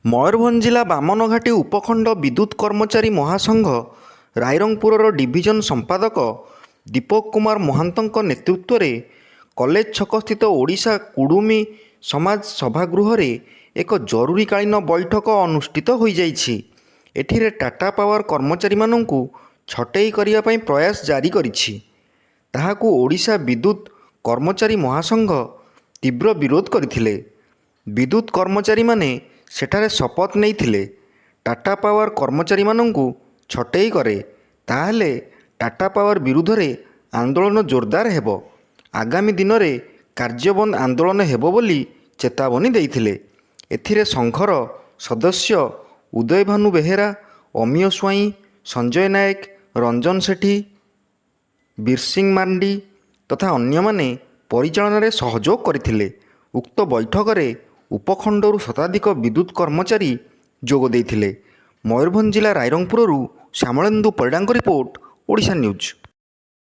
ମୟୂରଭଞ୍ଜ ଜିଲ୍ଲା ବାମନଘାଟି ଉପଖଣ୍ଡ ବିଦ୍ୟୁତ କର୍ମଚାରୀ ମହାସଂଘ ରାଇରଙ୍ଗପୁରର ଡିଭିଜନ ସମ୍ପାଦକ ଦୀପକ କୁମାର ମହାନ୍ତଙ୍କ ନେତୃତ୍ୱରେ କଲେଜ ଛକସ୍ଥିତ ଓଡ଼ିଶା କୁଡ଼ୁମି ସମାଜ ସଭାଗୃହରେ ଏକ ଜରୁରୀକାଳୀନ ବୈଠକ ଅନୁଷ୍ଠିତ ହୋଇଯାଇଛି। ଏଥିରେ ଟାଟା ପାୱାର କର୍ମଚାରୀମାନଙ୍କୁ ଛଟେଇ କରିବା ପାଇଁ ପ୍ରୟାସ ଜାରି କରିଛି। ତାହାକୁ ଓଡ଼ିଶା ବିଦ୍ୟୁତ କର୍ମଚାରୀ ମହାସଂଘ ତୀବ୍ର ବିରୋଧ କରିଥିଲେ। ବିଦ୍ୟୁତ କର୍ମଚାରୀମାନେ ସେଠାରେ ଶପଥ ନେଇଥିଲେ, ଟାଟା ପାୱାର କର୍ମଚାରୀମାନଙ୍କୁ ଛଟେଇ କରେ ତାହେଲେ ଟାଟା ପାୱାର ବିରୁଦ୍ଧରେ ଆନ୍ଦୋଳନ ଜୋରଦାର ହେବ। ଆଗାମୀ ଦିନରେ କାର୍ଯ୍ୟବନ୍ଦ ଆନ୍ଦୋଳନ ହେବ ବୋଲି ଚେତାବନୀ ଦେଇଥିଲେ। ଏଥିରେ ସଂଘର ସଦସ୍ୟ ଉଦୟଭାନୁ ବେହେରା, ଅମିୟ ସ୍ୱାଇଁ, ସଞ୍ଜୟ ନାୟକ, ରଞ୍ଜନ ସେଠୀ, ବୀରସିଂ ମାର୍ଣ୍ଡି ତଥା ଅନ୍ୟମାନେ ପରିଚାଳନାରେ ସହଯୋଗ କରିଥିଲେ। ଉକ୍ତ ବୈଠକରେ ଉପଖଣ୍ଡରୁ ଶତାଧିକ ବିଦ୍ୟୁତ କର୍ମଚାରୀ ଯୋଗ ଦେଇଥିଲେ। ମୟୂରଭଞ୍ଜ ଜିଲ୍ଲା ରାଇରଙ୍ଗପୁରରୁ ଶ୍ୟାମଳେନ୍ଦୁ ପରିଡ଼ାଙ୍କ ରିପୋର୍ଟ, ଓଡ଼ିଶା ନ୍ୟୁଜ୍।